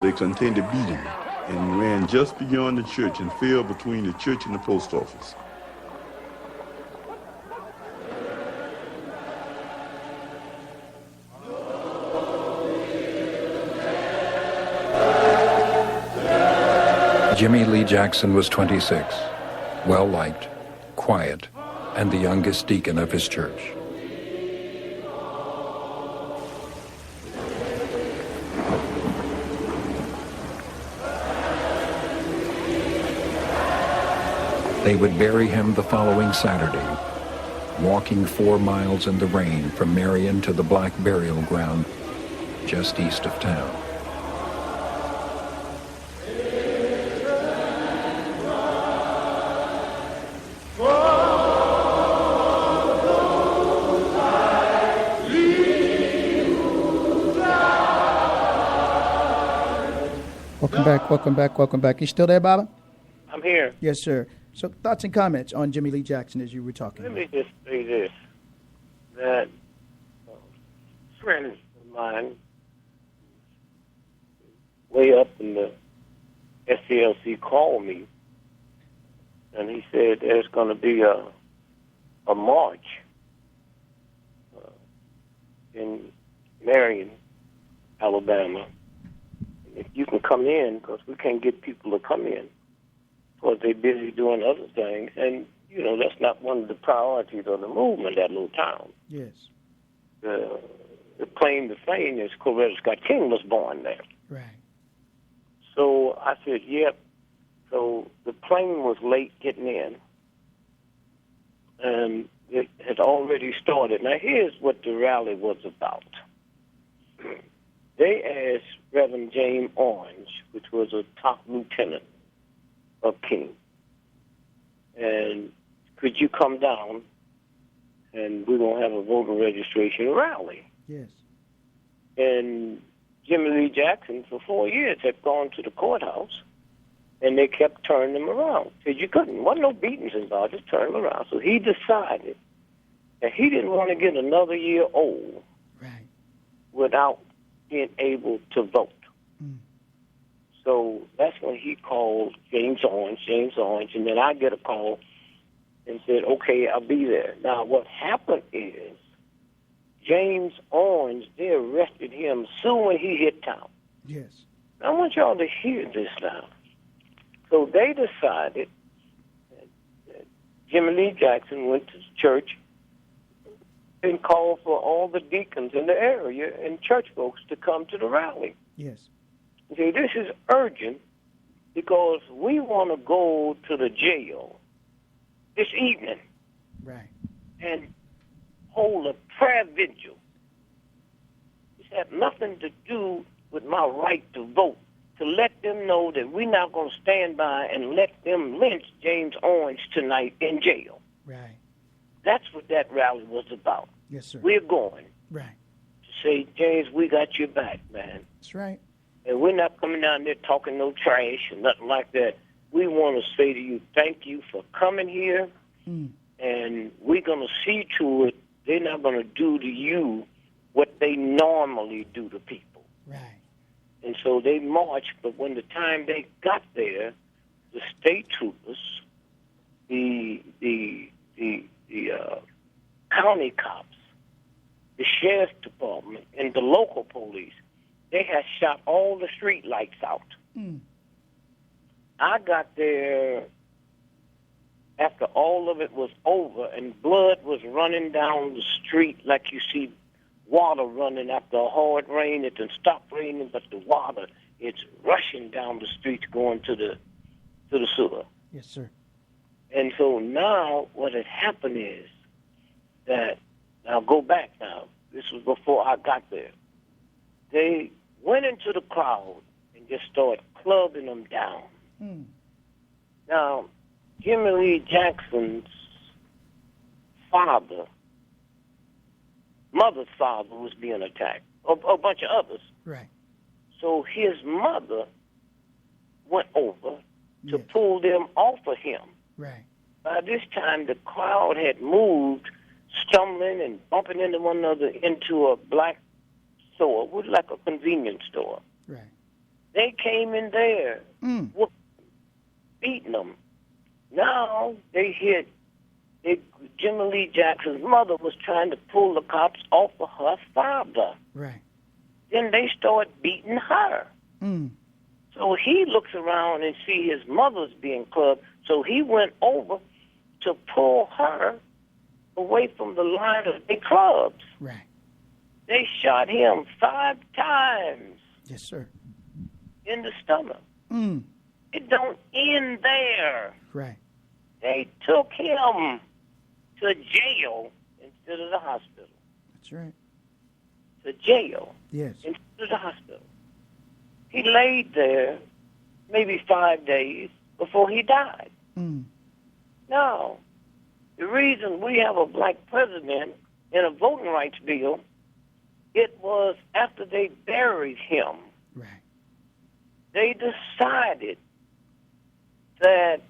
They contained a beating and ran just beyond the church and fell between the church and the post office. Jimmy Lee Jackson was 26, well-liked, quiet, and the youngest deacon of his church. They would bury him the following Saturday, walking 4 miles in the rain from Marion to the Black Burial Ground just east of town. Welcome back. You still there, Baba? I'm here. Yes, sir. So thoughts and comments on Jimmy Lee Jackson as you were talking Let about. me just say this, that friends of mine way up in the SCLC called me, and he said there's going to be a march in Marion, Alabama. If you can come in, because we can't get people to come in, because they're busy doing other things, and, you know, that's not one of the priorities of the movement, that little town. Yes. The claim to fame is Coretta Scott King was born there. Right. So I said, yep. So the plane was late getting in, and it had already started. Now, here's what the rally was about. They asked Reverend James Orange, which was a top lieutenant of King, and could you come down and we're going to have a voter registration rally? Yes. And Jimmy Lee Jackson, for 4 years, had gone to the courthouse, and they kept turning him around. Said you couldn't. Wasn't no beatings involved, just turn him around. So he decided that he didn't want to get another year old without being able to vote. So that's when he called James Orange, and then I get a call and said, okay, I'll be there. Now, what happened is James Orange, they arrested him soon when he hit town. Yes. I want y'all to hear this now. So they decided that Jimmy Lee Jackson went to church and called for all the deacons in the area and church folks to come to the rally. Yes. Okay, this is urgent because we want to go to the jail this evening. Right. And hold a prayer vigil. This had nothing to do with my right to vote, to let them know that we're not going to stand by and let them lynch James Orange tonight in jail. Right. That's what that rally was about. Yes, sir. We're going to say, James, we got your back, man. That's right. And we're not coming down there talking no trash and nothing like that. We want to say to you, thank you for coming here, and we're going to see to it they're not going to do to you what they normally do to people. Right. And so they marched, but when the time they got there, the state troopers, the county cops, the sheriff's department, and the local police, they had shot all the street lights out. I got there after all of it was over, and blood was running down the street like you see water running after a hard rain. It didn't stop raining, but the water, it's rushing down the streets going to the sewer. Yes, sir. And so now what had happened is that, now go back now, this was before I got there. They went into the crowd and just started clubbing them down. Now, Jimmy Lee Jackson's mother's father was being attacked, a bunch of others. Right. So his mother went over to pull them off of him. Right. By this time, the crowd had moved, stumbling and bumping into one another into a black store, was like a convenience store. Right. They came in there, beating them. Now they hit. Jimmy Lee Jackson's mother was trying to pull the cops off of her father. Right. Then they start beating her. So he looks around and see his mother's being clubbed. So he went over to pull her away from the line of the clubs. Right. They shot him 5 times. Yes, sir. In the stomach. It don't end there. Right. They took him to jail instead of the hospital. That's right. To jail. Yes. Instead of the hospital. He laid there maybe 5 days before he died. Now, the reason we have a black president in a voting rights bill, it was after they buried him. Right. They decided that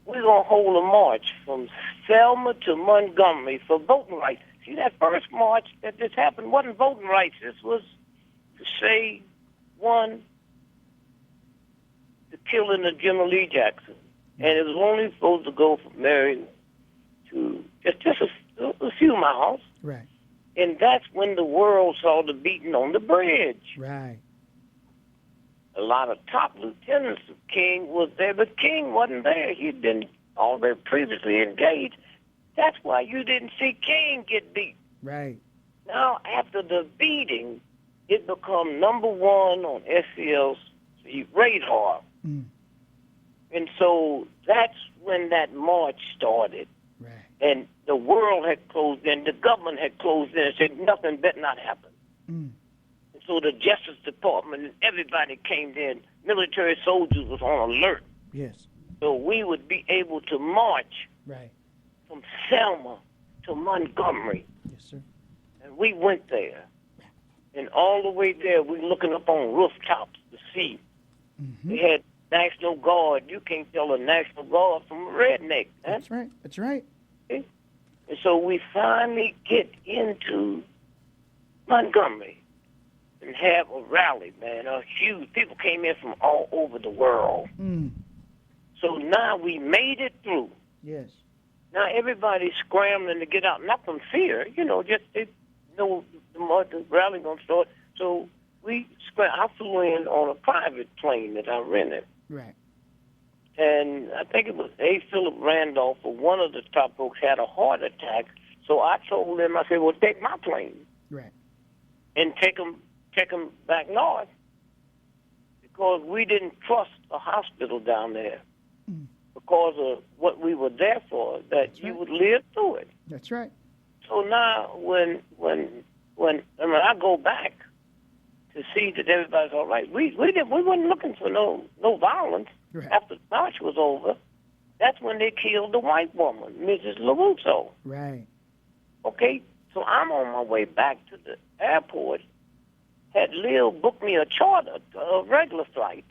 we're going to hold a march from Selma to Montgomery for voting rights. See, that first march that this happened wasn't voting rights. This was to say, one, the killing of Jimmy Lee Jackson. And it was only supposed to go from Marion to just a few miles. Right. And that's when the world saw the beating on the bridge. Right. A lot of top lieutenants of King was there, but King wasn't there. He'd been already previously engaged. That's why you didn't see King get beat. Right. Now, after the beating, it become number one on SCL's radar. And so that's when that march started. Right. And the world had closed in, the government had closed in and said nothing better not happen. And so the Justice Department and everybody came in. Military soldiers was on alert. Yes. So we would be able to march Right. from Selma to Montgomery. Yes, sir. And we went there. And all the way there, we looking up on rooftops to see. We had National Guard. You can't tell a National Guard from a redneck. Huh? That's right. That's right. Okay? And so we finally get into Montgomery and have a rally, man. A huge people came in from all over the world. So now we made it through. Yes. Now everybody's scrambling to get out, not from fear, just they know the rally gonna start. So I flew in on a private plane that I rented. Right. And I think it was A. Philip Randolph, or one of the top folks, had a heart attack. So I told him, I said, well, take my plane. Right. And take him back north. Because we didn't trust a hospital down there. Because of what we were there for, that you would live through it. That's right. So now when I go back to see that everybody's all right, we weren't looking for no violence. Right. After the march was over, that's when they killed the white woman, Mrs. LaRusso. Right. Okay? So I'm on my way back to the airport. Had Lil booked me a charter, a regular flight,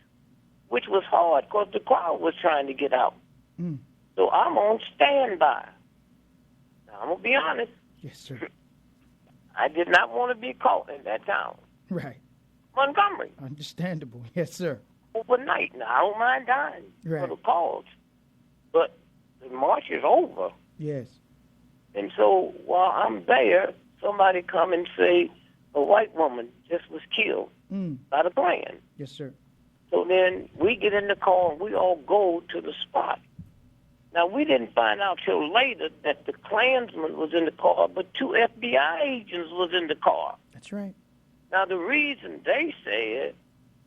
which was hard because the crowd was trying to get out. So I'm on standby. Now, I'm going to be honest. Yes, sir. I did not want to be caught in that town. Right. Montgomery. Understandable. Yes, sir. Overnight. Now, I don't mind dying Right. for the cause. But the march is over. Yes. And so while I'm there, somebody come and say a white woman just was killed by the Klan. Yes, sir. So then we get in the car and we all go to the spot. Now, we didn't find out till later that the Klansman was in the car, but 2 FBI agents was in the car. That's right. Now, the reason they said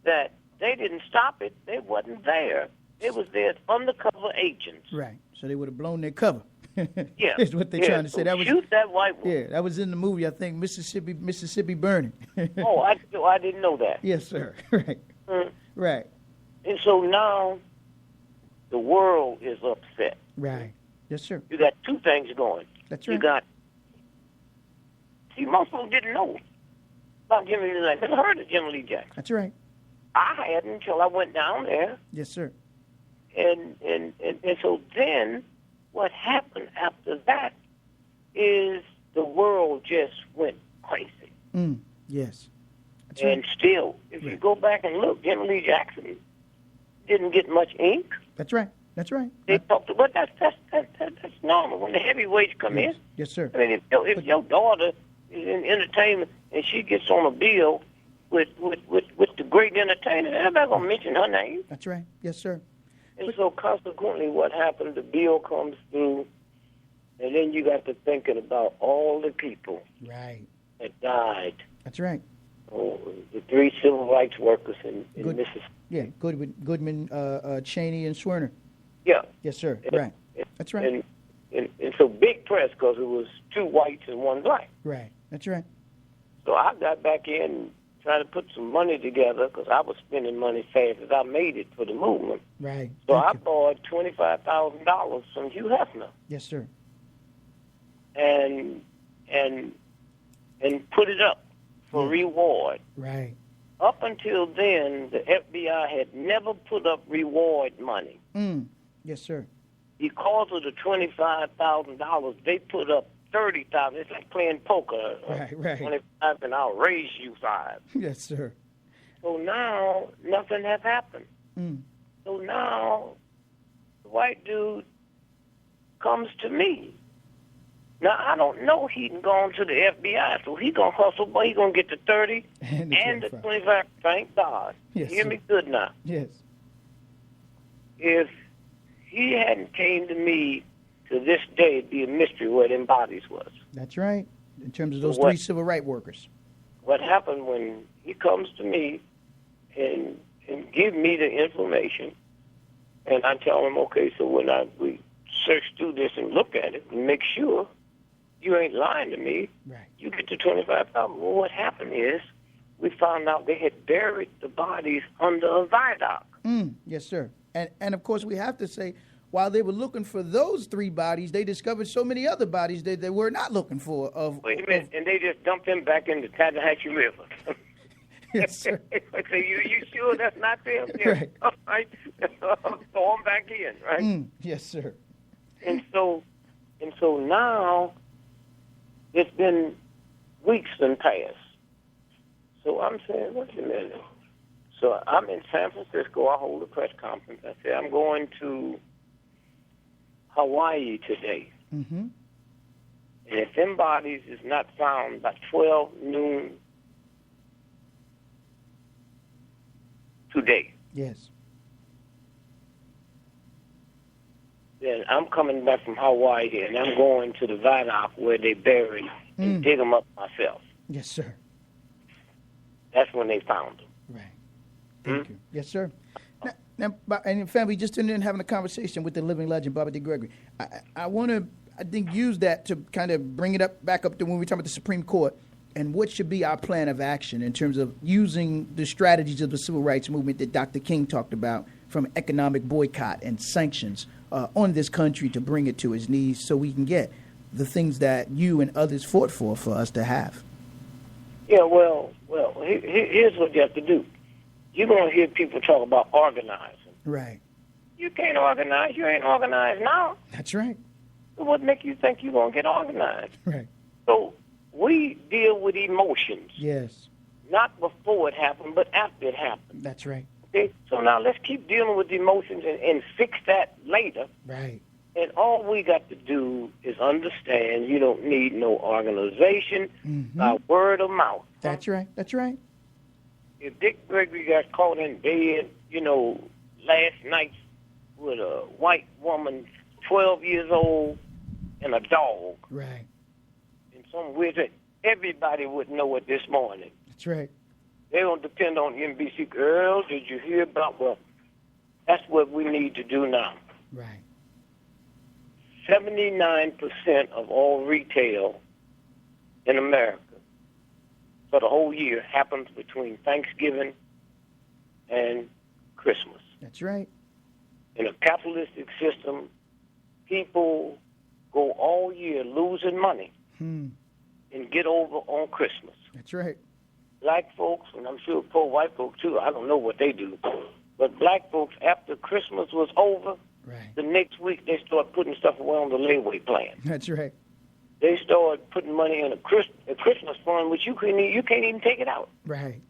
that they didn't stop it, they wasn't there. They was there as undercover agents. Right. So they would have blown their cover. Yeah. Is what they're trying to say. So That was shoot that white woman. Yeah, that was in the movie, I think, Mississippi Burning. Oh, I didn't know that. Yes, sir. Right. Right. And so now the world is upset. Right. Yes, sir. You got 2 things going. That's You right. most people didn't know about Jimmy Lee Jackson. Never heard of Jimmy Lee Jackson. That's right. I hadn't until I went down there. Yes, sir. And so then what happened after that is the world just went crazy. Yes. That's And right. still, if you go back and look, Jimmy Lee Jackson didn't get much ink. That's right. That's right. They talked about that's normal when the heavyweights come Yes. in. Yes, sir. I mean, if your daughter is in entertainment and she gets on a bill with the great entertainer, everybody gonna mention her name. That's right. Yes, sir. And so consequently, what happened? The bill comes through, and then you got to thinking about all the people Right. that died. That's right. Oh, the 3 civil rights workers in Mississippi. Yeah, Goodman, Cheney, and Swerner. Yeah. Yes, sir. And- Right. That's right. And so big press because it was 2 whites and 1 black. Right. That's right. So I got back in trying to put some money together because I was spending money fast as I made it for the movement. Right. So Thank I you. borrowed $25,000 from Hugh Hefner Yes, sir. and put it up for reward. Right. Up until then, the FBI had never put up reward money. Yes, sir. Because of the $25,000, they put up $30,000. It's like playing poker. Right. 25, and I'll raise you 5. Yes, sir. So now nothing has happened. So now the white dude comes to me. Now I don't know he'd gone to the FBI, so he gonna hustle, but he gonna get the 30 And and the the 25. 25. Thank God. Yes, Hear sir. me good now. Yes. If he hadn't came to me, to this day, it'd be a mystery where them bodies was. That's right. In terms of those What- 3 civil rights workers. What happened when he comes to me and give me the information, and I tell him, okay, so when we search through this and look at it and make sure you ain't lying to me, Right. you get to 25,000. Well, what happened is we found out they had buried the bodies under a viaduct. Yes, sir. And of course, we have to say, while they were looking for those 3 bodies, they discovered so many other bodies that they were not looking for. Wait a minute, and they just dumped them back in the Tallahatchie River. Yes, sir. I say, you sure that's not them? Yeah. Right. All right. Throw them back in, right? Yes, sir. And so now it's been weeks and past. So I'm saying, wait a minute. So I'm in San Francisco. I hold a press conference. I say I'm going to Hawaii today. Mm-hmm. And if them bodies is not found by 12 noon today, Yes. then I'm coming back from Hawaii and I'm going to the viaduct where they buried and dig them up myself. Yes, sir. That's when they found them. Right. Thank you. Yes, sir. And family, just tuned in having a conversation with the living legend, Bobby D. Gregory. I want to, I think, use that to kind of bring it back up to when we talk about the Supreme Court and what should be our plan of action in terms of using the strategies of the civil rights movement that Dr. King talked about, from economic boycott and sanctions on this country to bring it to its knees so we can get the things that you and others fought for us to have. Yeah, well, here's what you have to do. You're going to hear people talk about organizing. Right. You can't organize. You ain't organized now. That's right. So what make you think you're going to get organized? Right. So we deal with emotions, Yes. not before it happened, but after it happened. That's right. Okay? So now let's keep dealing with the emotions and fix that later. Right. And all we got to do is understand you don't need no organization by word of mouth. That's right. That's right. If Dick Gregory got caught in bed, last night with a white woman, 12 years old, and a dog, Right. and some weird thing, everybody would know it this morning. That's right. They don't depend on NBC. Girl, did you hear about? Well, that's what we need to do now. Right. 79% of all retail in America for the whole year happens between Thanksgiving and Christmas. That's right. In a capitalistic system, people go all year losing money and get over on Christmas. That's right. Black folks, and I'm sure poor white folks too, I don't know what they do, but black folks, after Christmas was over, Right. the next week they start putting stuff away on the layaway plan. That's right. They start putting money in a Christmas fund, which you can't even take it out. Right.